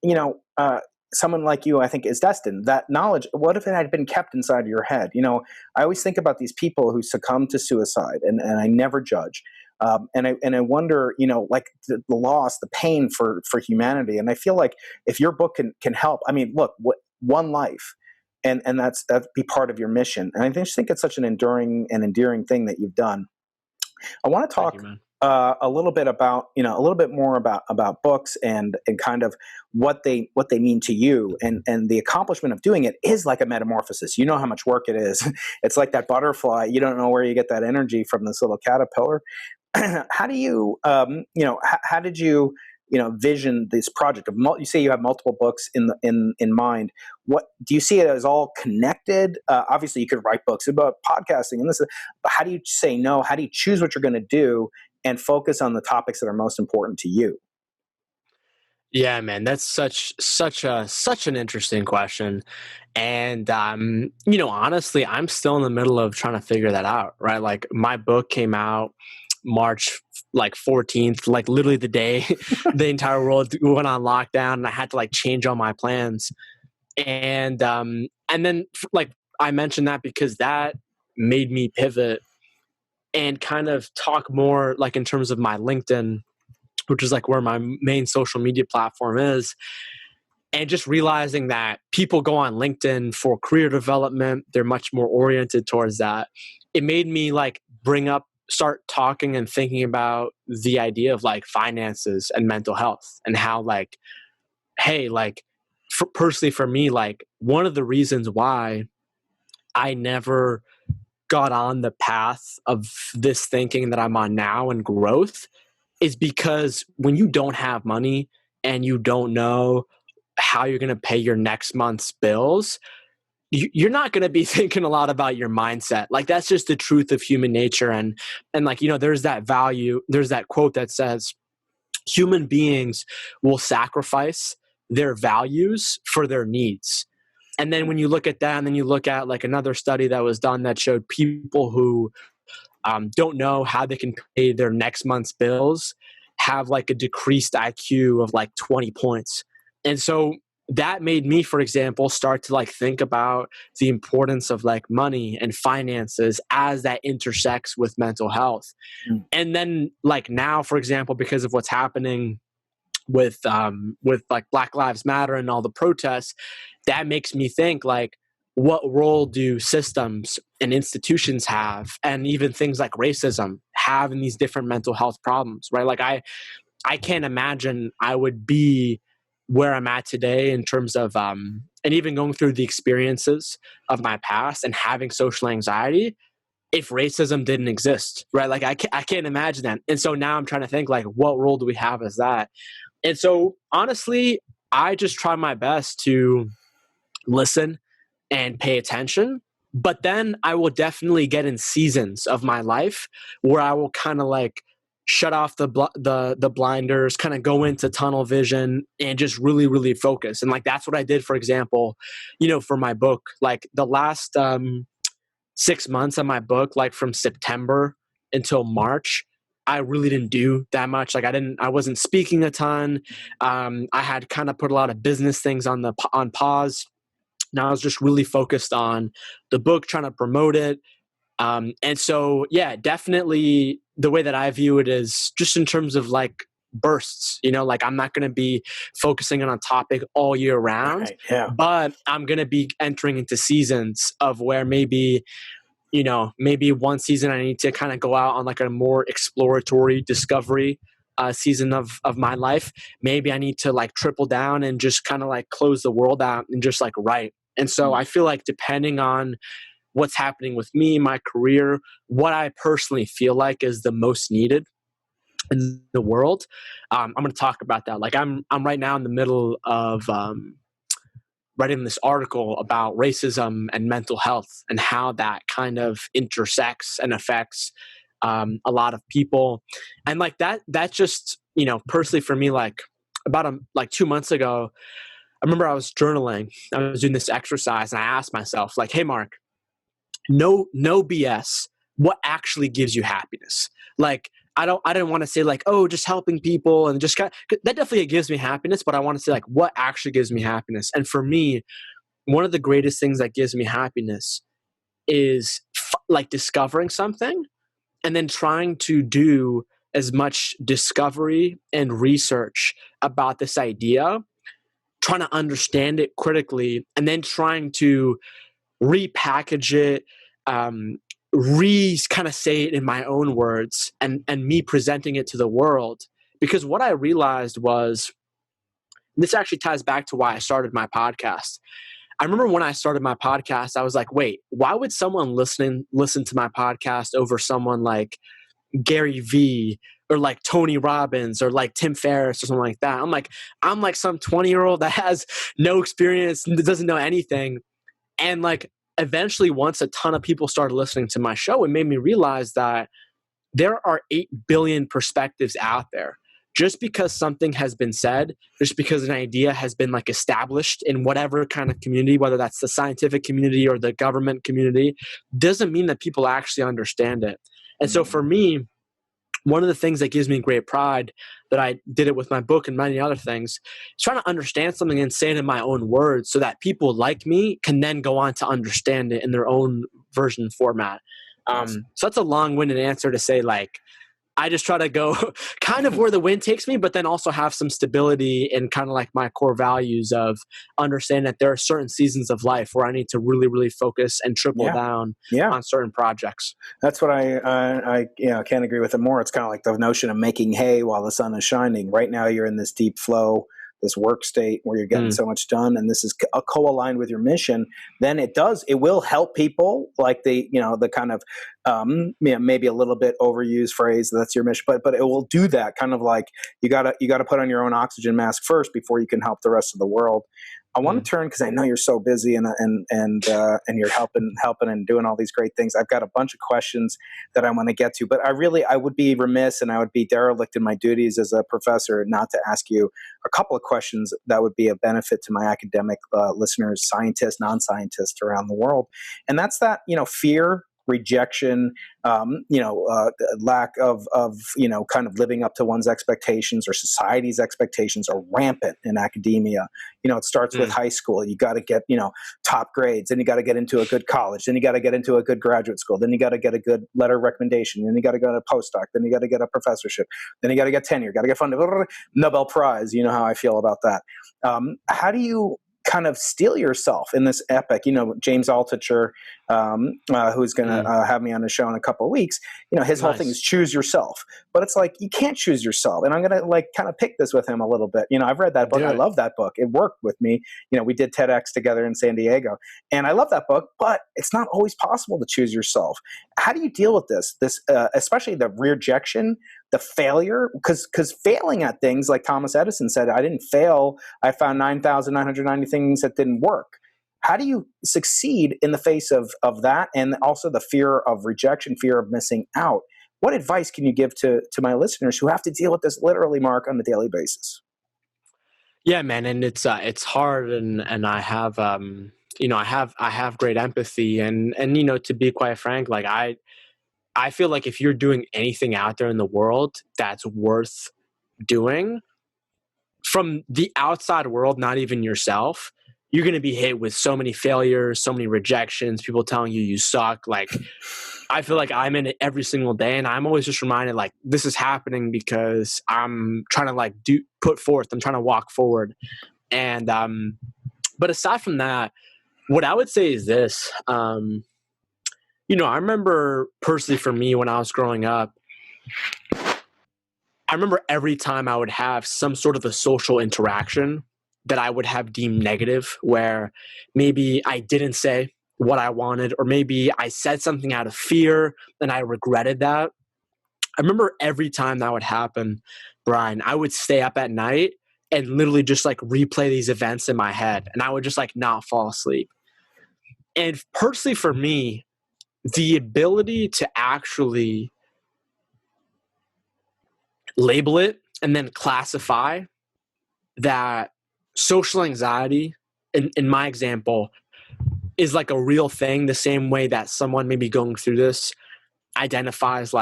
Speaker 2: someone like you, I think, is destined. That knowledge, what if it had been kept inside your head? I always think about these people who succumb to suicide, and I never judge. And I wonder, like the loss, the pain for humanity. And I feel like if your book can help, I mean, look, one life, and that'd be part of your mission. And I just think it's such an enduring and endearing thing that you've done. I want to talk a little bit about, a little bit more about books and kind of what they mean to you, and the accomplishment of doing it is like a metamorphosis. You know how much work it is. It's like that butterfly. You don't know where you get that energy from, this little caterpillar. How do you, how did you, vision this project of you say you have multiple books in mind? What do you see it as all connected? Obviously you could write books about podcasting and this, but how do you say no? How do you choose what you're going to do and focus on the topics that are most important to you?
Speaker 3: Yeah, man, that's such an interesting question. And, honestly, I'm still in the middle of trying to figure that out, right? Like my book came out March 14th, like literally the day the entire world went on lockdown, and I had to change all my plans. And then I mentioned that because that made me pivot and kind of talk more in terms of my LinkedIn, which is where my main social media platform is. And just realizing that people go on LinkedIn for career development, they're much more oriented towards that. It made me start talking and thinking about the idea of finances and mental health, and how personally for me, one of the reasons why I never got on the path of this thinking that I'm on now and growth is because when you don't have money and you don't know how you're going to pay your next month's bills, you're not going to be thinking a lot about your mindset. That's just the truth of human nature. And there's that value. There's that quote that says, human beings will sacrifice their values for their needs. And then when you look at that, and then you look at like another study that was done that showed people who don't know how they can pay their next month's bills have like a decreased IQ of like 20 points. And so that made me, for example, start to like think about the importance of like money and finances as that intersects with mental health. And then like now, for example, because of what's happening with like Black Lives Matter and all the protests, that makes me think like, what role do systems and institutions have, and even things like racism have in these different mental health problems, right? Like I can't imagine I would be where I'm at today in terms of and even going through the experiences of my past and having social anxiety if racism didn't exist, right? Like I can't imagine that. And so now I'm trying to think like, what role do we have as that? And so honestly, I just try my best to listen and pay attention. But then I will definitely get in seasons of my life where I will kind of like shut off the blinders, kind of go into tunnel vision and just really, really focus. And like, that's what I did, for example, for my book, like the last 6 months of my book, like from September until March, I really didn't do that much. Like I wasn't speaking a ton. I had kind of put a lot of business things on pause. Now I was just really focused on the book, trying to promote it. And so, yeah, definitely the way that I view it is just in terms of like bursts, like I'm not going to be focusing on a topic all year round,
Speaker 2: Right, yeah.
Speaker 3: but I'm going to be entering into seasons of where maybe one season I need to kind of go out on like a more exploratory discovery season of my life. Maybe I need to like triple down and just kind of like close the world out and just like write. And so I feel like depending on what's happening with me, my career, what I personally feel like is the most needed in the world, I'm going to talk about that. Like I'm right now in the middle of writing this article about racism and mental health and how that kind of intersects and affects a lot of people. And like that just, personally for me, like about 2 months ago, I remember I was journaling. I was doing this exercise and I asked myself like, hey, Mark, no BS. What actually gives you happiness? Like, I didn't want to say like, oh, just helping people and just that definitely gives me happiness, but I want to say like, what actually gives me happiness? And for me, one of the greatest things that gives me happiness is like discovering something and then trying to do as much discovery and research about this idea, trying to understand it critically, and then trying to repackage it, kind of say it in my own words, and me presenting it to the world. Because what I realized was, this actually ties back to why I started my podcast. I remember when I started my podcast, I was like, wait, why would someone listen to my podcast over someone like Gary Vee or like Tony Robbins or like Tim Ferriss or something like that? I'm like some 20-year-old that has no experience and doesn't know anything. And like eventually, once a ton of people started listening to my show, it made me realize that there are 8 billion perspectives out there. Just because something has been said, just because an idea has been like established in whatever kind of community, whether that's the scientific community or the government community, doesn't mean that people actually understand it. And so for me, one of the things that gives me great pride that I did it with my book and many other things is trying to understand something and say it in my own words so that people like me can then go on to understand it in their own version format. So that's a long-winded answer to say like, I just try to go kind of where the wind takes me, but then also have some stability in kind of like my core values of understanding that there are certain seasons of life where I need to really, really focus and triple down on certain projects.
Speaker 2: That's what I can't agree with it more. It's kind of like the notion of making hay while the sun is shining. Right now you're in this deep flow, this work state where you're getting so much done, and this is co-aligned with your mission. Then it will help people, like the kind of maybe a little bit overused phrase, that's your mission, but it will do that kind of like you gotta put on your own oxygen mask first before you can help the rest of the world. I want to turn, because I know you're so busy and you're helping and doing all these great things. I've got a bunch of questions that I want to get to, but I would be remiss and I would be derelict in my duties as a professor not to ask you a couple of questions that would be a benefit to my academic listeners, scientists, non-scientists around the world. And that's that, fear, rejection, lack of kind of living up to one's expectations or society's expectations are rampant in academia. It starts with high school. You got to get, top grades, then you got to get into a good college, then you got to get into a good graduate school, then you got to get a good letter of recommendation, then you got to go to a postdoc, then you got to get a professorship, then you got to get tenure, got to get funded, Nobel Prize. You know how I feel about that. How do you kind of steel yourself in this epic? James Altucher, who's going to have me on the show in a couple of weeks, his whole thing is choose yourself. But it's like, you can't choose yourself. And I'm going to kind of pick this with him a little bit. I've read that book. I love that book. It worked with me. We did TEDx together in San Diego. And I love that book, but it's not always possible to choose yourself. How do you deal with this especially the rejection, the failure? Because failing at things, like Thomas Edison said, I didn't fail. I found 9,990 things that didn't work. How do you succeed in the face of that, and also the fear of rejection, fear of missing out? What advice can you give to my listeners who have to deal with this literally, Mark, on a daily basis?
Speaker 3: Yeah, man, and it's hard, and I have I have great empathy, and to be quite frank, like I feel like if you're doing anything out there in the world that's worth doing, from the outside world, not even yourself, you're going to be hit with so many failures, so many rejections, people telling you suck. Like, I feel like I'm in it every single day, and I'm always just reminded, like, this is happening because I'm trying to put forth, I'm trying to walk forward. And, but aside from that, what I would say is this, I remember personally for me when I was growing up, I remember every time I would have some sort of a social interaction that I would have deemed negative, where maybe I didn't say what I wanted, or maybe I said something out of fear and I regretted that. I remember every time that would happen, Brian, I would stay up at night and literally just replay these events in my head, and I would just not fall asleep. And personally for me, the ability to actually label it and then classify that social anxiety, in my example, is a real thing, the same way that someone maybe going through this identifies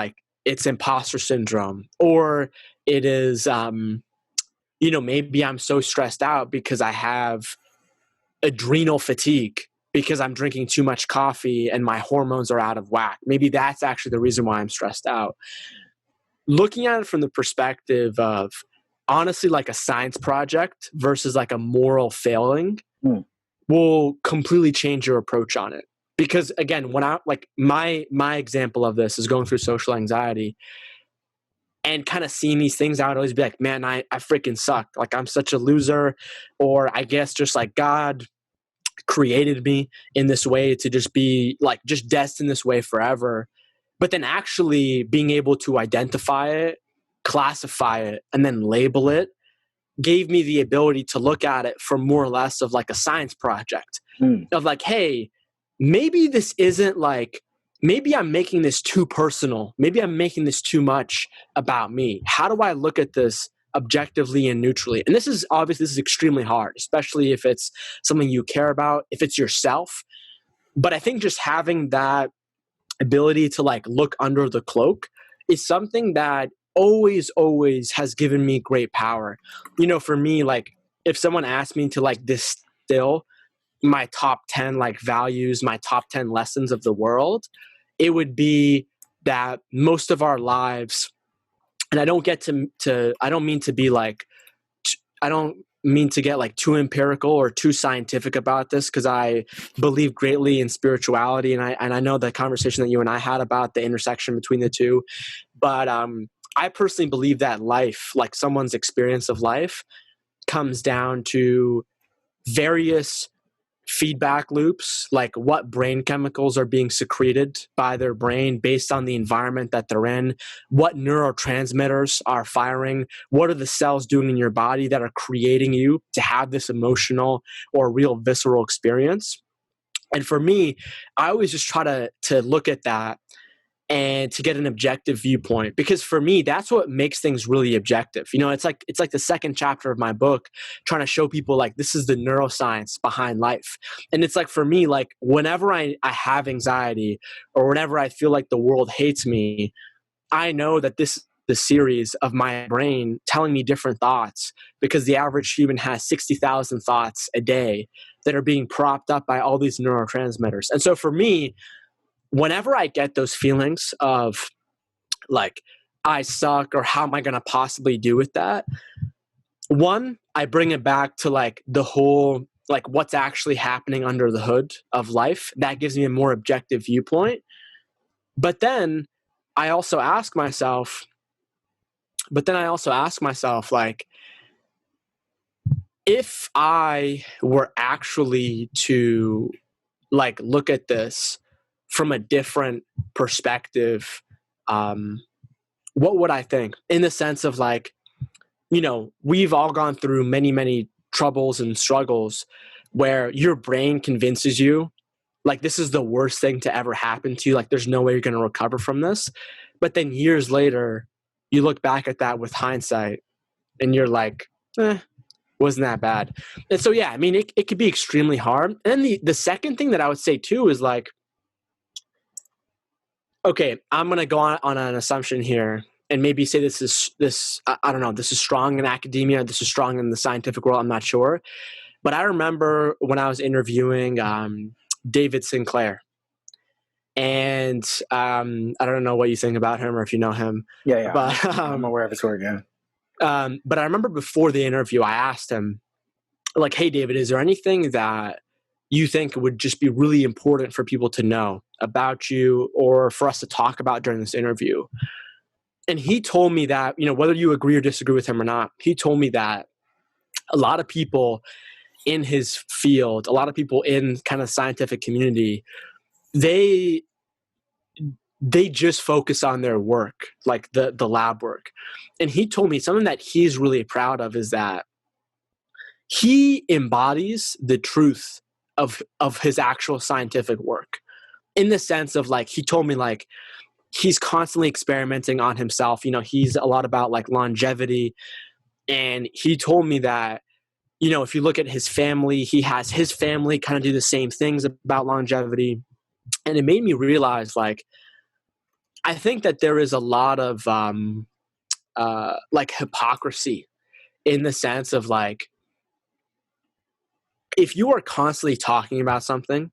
Speaker 3: it's imposter syndrome, or it is, maybe I'm so stressed out because I have adrenal fatigue because I'm drinking too much coffee and my hormones are out of whack. Maybe that's actually the reason why I'm stressed out. Looking at it from the perspective of honestly a science project versus a moral failing will completely change your approach on it. Because again, when I my example of this is going through social anxiety and kind of seeing these things, I would always be like, man, I freaking suck. I'm such a loser. Or I guess just God created me in this way to just be just destined this way forever. But then actually being able to identify it, classify it, and then label it gave me the ability to look at it from more or less of a science project of hey, maybe this isn't maybe I'm making this too personal. Maybe I'm making this too much about me. How do I look at this objectively and neutrally? And this is extremely hard, especially if it's something you care about, if it's yourself. But I think just having that ability to look under the cloak is something that always has given me great power. For me, if someone asked me to distill my top 10 values, my top 10 lessons of the world, it would be that most of our lives, and I don't mean to be I don't mean to get too empirical or too scientific about this, because I believe greatly in spirituality, and I know the conversation that you and I had about the intersection between the two. But I personally believe that life, someone's experience of life, comes down to various feedback loops, like what brain chemicals are being secreted by their brain based on the environment that they're in, what neurotransmitters are firing, what are the cells doing in your body that are creating you to have this emotional or real visceral experience. And for me, I always just try to look at that and to get an objective viewpoint, because for me that's what makes things really objective. It's like the second chapter of my book, trying to show people like this is the neuroscience behind life. And it's like, for me, like whenever I have anxiety or whenever I feel like the world hates me, I know that this is the series of my brain telling me different thoughts, because the average human has 60,000 thoughts a day that are being propped up by all these neurotransmitters. And so for me, whenever I get those feelings of like, I suck, or how am I going to possibly do with that? One, I bring it back to like the whole, like what's actually happening under the hood of life. That gives me a more objective viewpoint. But then I also ask myself, like, if I were actually to like look at this from a different perspective, what would I think? In the sense of like, we've all gone through many, many troubles and struggles where your brain convinces you like this is the worst thing to ever happen to you. Like there's no way you're going to recover from this. But then years later, you look back at that with hindsight and you're like, wasn't that bad. And so, yeah, I mean, it could be extremely hard. And then the second thing that I would say too is like, okay, I'm going to go on an assumption here and maybe say I don't know, this is strong in academia, this is strong in the scientific world, I'm not sure. But I remember when I was interviewing David Sinclair, and I don't know what you think about him or if you know him.
Speaker 2: Yeah.
Speaker 3: But,
Speaker 2: I'm aware of his work, yeah.
Speaker 3: But I remember before the interview, I asked him, like, hey, David, is there anything that you think would just be really important for people to know about you or for us to talk about during this interview? And he told me that, whether you agree or disagree with him or not, he told me that a lot of people in his field, a lot of people in kind of scientific community, they just focus on their work, like the lab work. And he told me something that he's really proud of is that he embodies the truth of his actual scientific work, in the sense of like, he told me like he's constantly experimenting on himself. He's a lot about like longevity. And he told me that, if you look at his family, he has his family kind of do the same things about longevity. And it made me realize, like, I think that there is a lot of like hypocrisy in the sense of like, if you are constantly talking about something,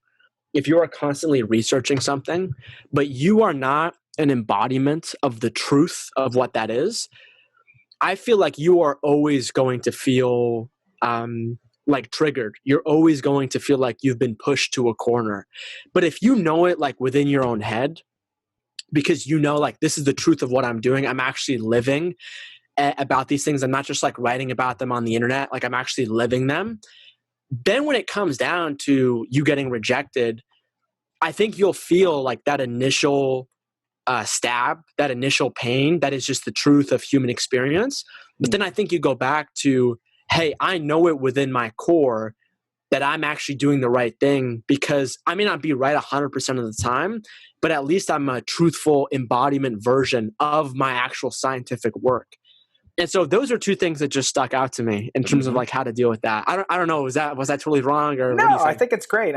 Speaker 3: if you are constantly researching something, but you are not an embodiment of the truth of what that is, I feel like you are always going to feel like triggered. You're always going to feel like you've been pushed to a corner. But if you know it like within your own head, because like this is the truth of what I'm doing, I'm actually living about these things. I'm not just like writing about them on the internet, like I'm actually living them. Then when it comes down to you getting rejected, I think you'll feel like that initial stab, that initial pain, that is just the truth of human experience. But then I think you go back to, hey, I know it within my core that I'm actually doing the right thing, because I may not be right 100% of the time, but at least I'm a truthful embodiment version of my actual scientific work. And so those are two things that just stuck out to me in terms of like how to deal with that. I don't know. Was that totally wrong, or
Speaker 2: no?
Speaker 3: What do you think?
Speaker 2: I think it's great.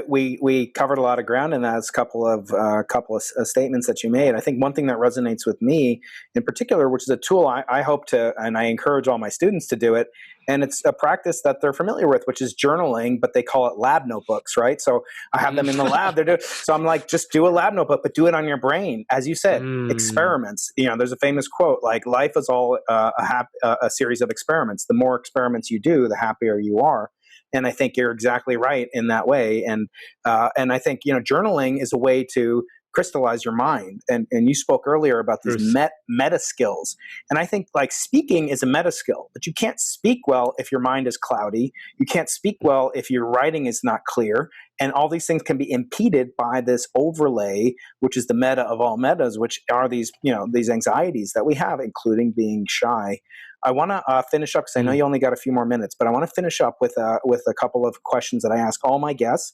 Speaker 2: We covered a lot of ground in that. As a couple of statements that you made. I think one thing that resonates with me in particular, which is a tool I hope to, and I encourage all my students to do it, and it's a practice that they're familiar with, which is journaling, but they call it lab notebooks, right? So I have them in the lab. So I'm like, just do a lab notebook, but do it on your brain, as you said. Experiments. There's a famous quote like, "Life is all a series of experiments. The more experiments you do, the happier you are." And I think you're exactly right in that way. And I think journaling is a way to crystallize your mind. And you spoke earlier about these meta skills. And I think like speaking is a meta skill, but you can't speak well if your mind is cloudy. You can't speak well if your writing is not clear. And all these things can be impeded by this overlay, which is the meta of all metas, which are these, these anxieties that we have, including being shy. I want to finish up because I know you only got a few more minutes, but I want to finish up with a couple of questions that I ask all my guests,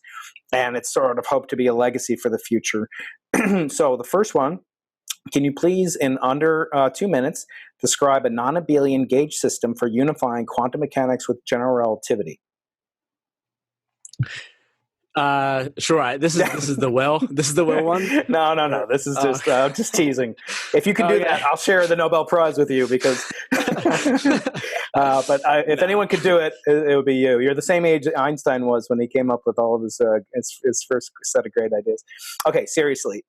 Speaker 2: and it's sort of hope to be a legacy for the future. So the first one, can you please, in under 2 minutes, describe a non-abelian gauge system for unifying quantum mechanics with general relativity?
Speaker 3: Sure. This is the will. This is the will one.
Speaker 2: No. This is just teasing. If you can do that, I'll share the Nobel Prize with you because. But if anyone could do it, it would be you. You're the same age Einstein was when he came up with all of his first set of great ideas. Okay, seriously,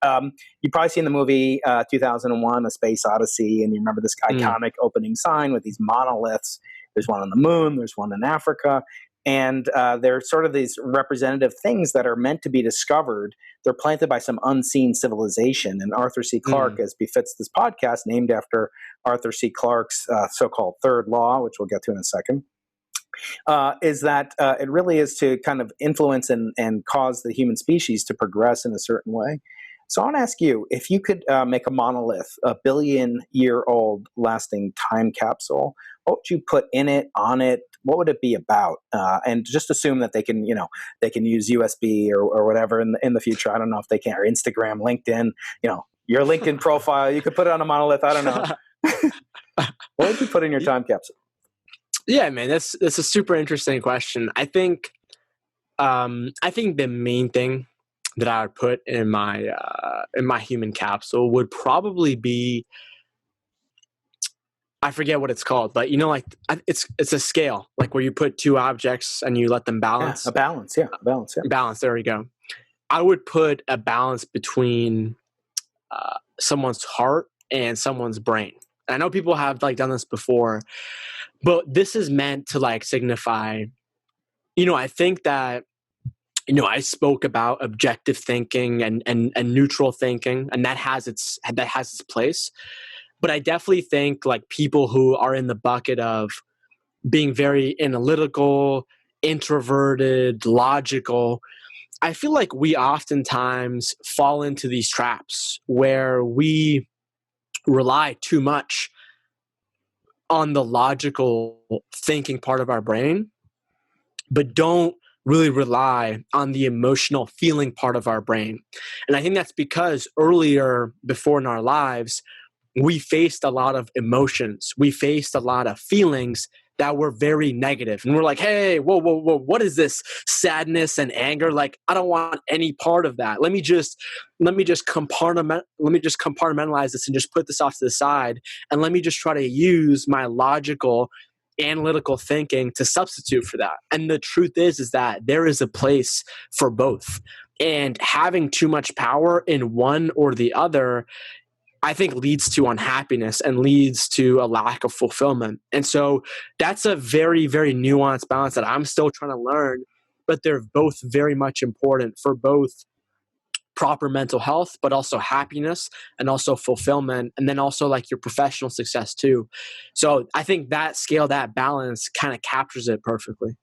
Speaker 2: you've probably seen the movie 2001: A Space Odyssey, and you remember this iconic opening sign with these monoliths. There's one on the moon. There's one in Africa. And they're sort of these representative things that are meant to be discovered. They're planted by some unseen civilization. And Arthur C. Clarke, as befits this podcast, named after Arthur C. Clarke's so-called third law, which we'll get to in a second, is that it really is to kind of influence and cause the human species to progress in a certain way. So I want to ask you, if you could make a monolith, a billion-year-old lasting time capsule, what would you put in it, on it? What would it be about? And just assume that they can use USB or whatever in the future. I don't know if they can, or Instagram, LinkedIn, your LinkedIn profile. You could put it on a monolith. I don't know. What would you put in your time capsule?
Speaker 3: Yeah, man, that's a super interesting question. I think the main thing that I would put in my human capsule would probably be, I forget what it's called, but it's a scale, like where you put two objects and you let them balance.
Speaker 2: Yeah, a balance.
Speaker 3: Balance. There we go. I would put a balance between someone's heart and someone's brain. And I know people have done this before, but this is meant to signify, I think that, I spoke about objective thinking and neutral thinking, and that has its place. But I definitely think people who are in the bucket of being very analytical, introverted, logical, I feel like we oftentimes fall into these traps where we rely too much on the logical thinking part of our brain, but don't really rely on the emotional feeling part of our brain. And I think that's because earlier, before in our lives, we faced a lot of emotions. We faced a lot of feelings that were very negative. And we're like, hey, whoa, what is this sadness and anger? I don't want any part of that. Let me just compartmentalize this and just put this off to the side. And let me just try to use my logical, analytical thinking to substitute for that. And the truth is that there is a place for both. And having too much power in one or the other, I think, leads to unhappiness and leads to a lack of fulfillment. And so that's a very, very nuanced balance that I'm still trying to learn, but they're both very much important for both proper mental health, but also happiness and also fulfillment, and then also your professional success too. So I think that scale, that balance kind of captures it perfectly.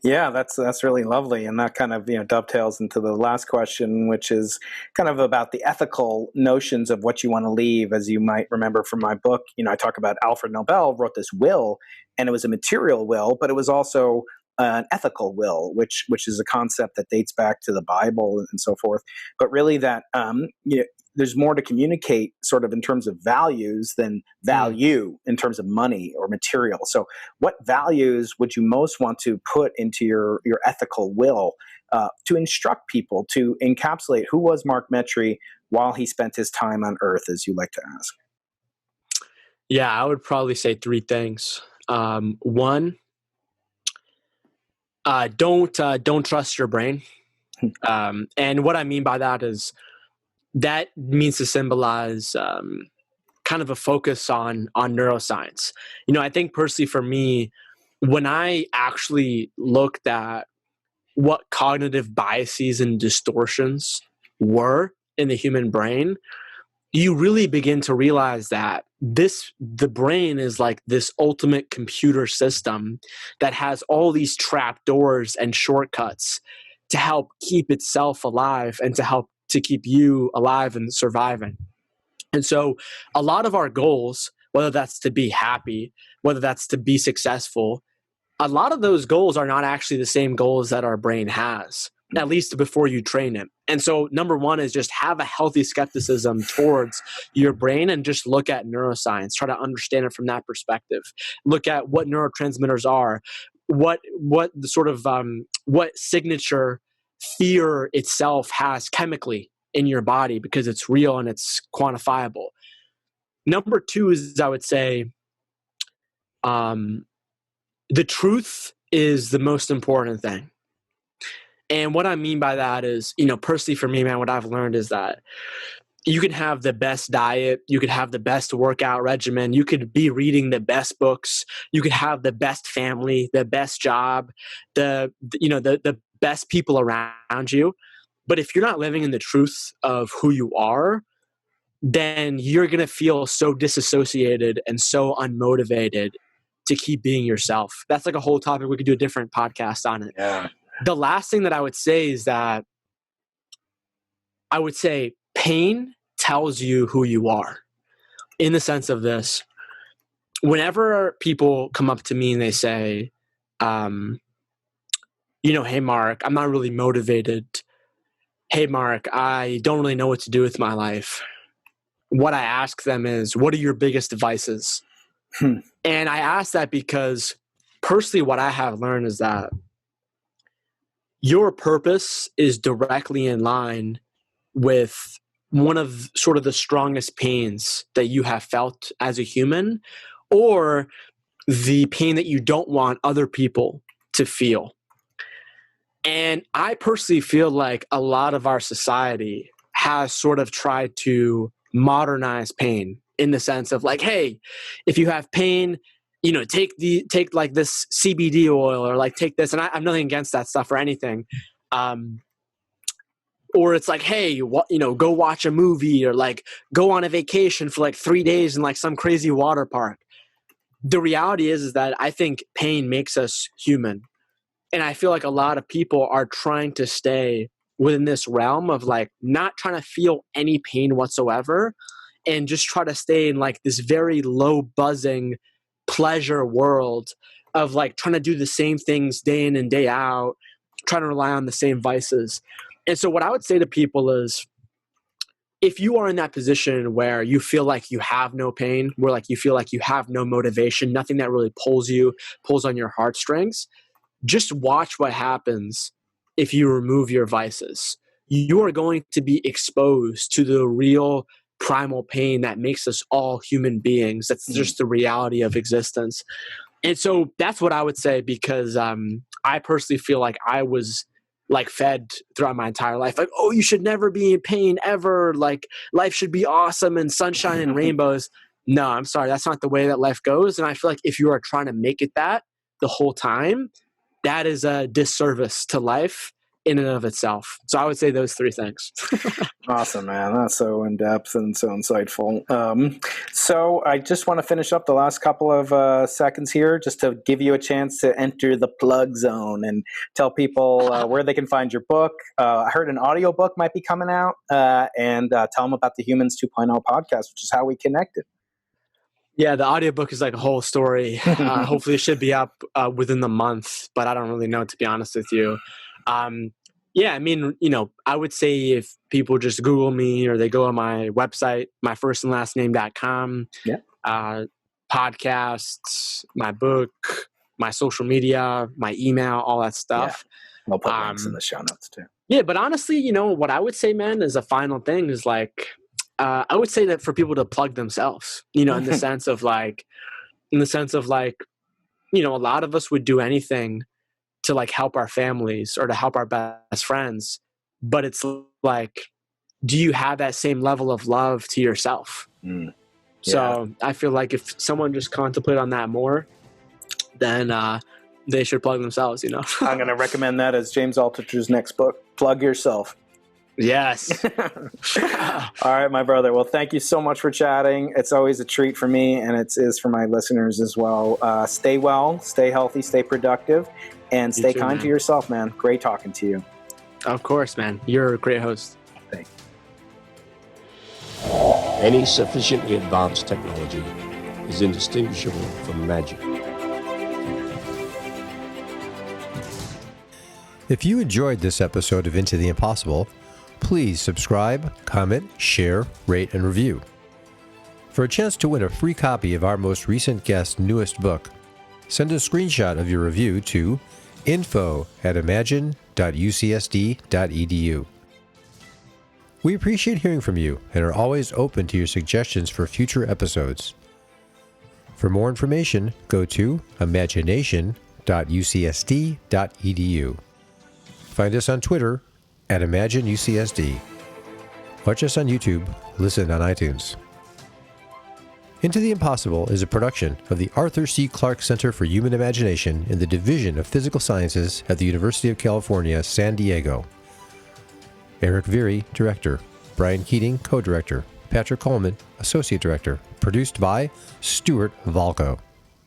Speaker 2: Yeah, that's really lovely, and that kind of dovetails into the last question, which is kind of about the ethical notions of what you want to leave. As you might remember from my book, I talk about Alfred Nobel wrote this will, and it was a material will, but it was also an ethical will, which is a concept that dates back to the Bible and so forth. But really, that there's more to communicate sort of in terms of values than value in terms of money or material. So what values would you most want to put into your ethical will to instruct people, to encapsulate who was Mark Metry while he spent his time on Earth, as you like to ask?
Speaker 3: Yeah, I would probably say three things. One, don't trust your brain. And what I mean by that is that means to symbolize kind of a focus on neuroscience. I think personally for me, when I actually looked at what cognitive biases and distortions were in the human brain, you really begin to realize that the brain is like this ultimate computer system that has all these trap doors and shortcuts to help keep itself alive and to help to keep you alive and surviving. And so a lot of our goals, whether that's to be happy, whether that's to be successful, a lot of those goals are not actually the same goals that our brain has, at least before you train it. And so number one is just have a healthy skepticism towards your brain and just look at neuroscience, try to understand it from that perspective. Look at what neurotransmitters are, what the sort of what signature fear itself has chemically in your body, because it's real and it's quantifiable. Number two is, I would say, the truth is the most important thing. And what I mean by that is, personally for me, man, what I've learned is that you can have the best diet, you could have the best workout regimen, you could be reading the best books, you could have the best family, the best job, the best people around you. But if you're not living in the truth of who you are, then you're going to feel so disassociated and so unmotivated to keep being yourself. That's like a whole topic. We could do a different podcast on it.
Speaker 2: Yeah.
Speaker 3: The last thing that I would say is that I would say pain tells you who you are, in the sense of this. Whenever people come up to me and they say, hey, Mark, I'm not really motivated. Hey, Mark, I don't really know what to do with my life. What I ask them is, what are your biggest vices? And I ask that because personally what I have learned is that your purpose is directly in line with one of sort of the strongest pains that you have felt as a human, or the pain that you don't want other people to feel. And I personally feel like a lot of our society has sort of tried to modernize pain, in the sense of like, hey, if you have pain, take like this CBD oil, or like take this. And I'm nothing against that stuff or anything. Or it's like, hey, go watch a movie, or like go on a vacation for like 3 days in like some crazy water park. The reality is that I think pain makes us human. And I feel like a lot of people are trying to stay within this realm of like not trying to feel any pain whatsoever, and just try to stay in like this very low buzzing pleasure world of like trying to do the same things day in and day out, trying to rely on the same vices. And so what I would say to people is, if you are in that position where you feel like you have no pain, where like you feel like you have no motivation, nothing that really pulls on your heartstrings, just watch what happens if you remove your vices. You are going to be exposed to the real primal pain that makes us all human beings. That's just the reality of existence. And so that's what I would say, because I personally feel like I was like fed throughout my entire life. Like, oh, you should never be in pain ever. Like life should be awesome and sunshine and rainbows. No, I'm sorry. That's not the way that life goes. And I feel like if you are trying to make it that the whole time, that is a disservice to life in and of itself. So I would say those three things.
Speaker 2: Awesome, man. That's so in-depth and so insightful. So I just want to finish up the last couple of seconds here, just to give you a chance to enter the plug zone and tell people where they can find your book. I heard an audiobook might be coming out, and tell them about the Humans 2.0 podcast, which is how we connected.
Speaker 3: Yeah, the audiobook is like a whole story. Hopefully it should be up within the month, but I don't really know, to be honest with you. Yeah, I mean, I would say if people just Google me, or they go on my website, myfirstandlastname.com, podcasts, my book, my social media, my email, all that stuff.
Speaker 2: Yeah. I'll put links in the show notes too.
Speaker 3: Yeah, but honestly, what I would say, man, is a final thing is like, I would say that for people to plug themselves, in the sense of like, a lot of us would do anything to like help our families or to help our best friends. But it's like, do you have that same level of love to yourself? Yeah. So I feel like if someone just contemplate on that more, then they should plug themselves,
Speaker 2: I'm going to recommend that as James Altucher's next book, Plug Yourself.
Speaker 3: Yes.
Speaker 2: All right, my brother. Well, thank you so much for chatting. It's always a treat for me, and it is for my listeners as well. Stay well, stay healthy, stay productive, and stay kind to yourself, man. Great talking to you.
Speaker 3: Of course, man. You're a great host.
Speaker 2: Thanks.
Speaker 1: Any sufficiently advanced technology is indistinguishable from magic.
Speaker 4: If you enjoyed this episode of Into the Impossible, please subscribe, comment, share, rate, and review. For a chance to win a free copy of our most recent guest's newest book, send a screenshot of your review to info@imagine.ucsd.edu. We appreciate hearing from you and are always open to your suggestions for future episodes. For more information, go to imagination.ucsd.edu. Find us on Twitter @ImagineUCSD. Watch us on YouTube, listen on iTunes. Into the Impossible is a production of the Arthur C. Clarke Center for Human Imagination in the Division of Physical Sciences at the University of California, San Diego. Eric Veary, Director. Brian Keating, Co-Director. Patrick Coleman, Associate Director. Produced by Stuart Valco.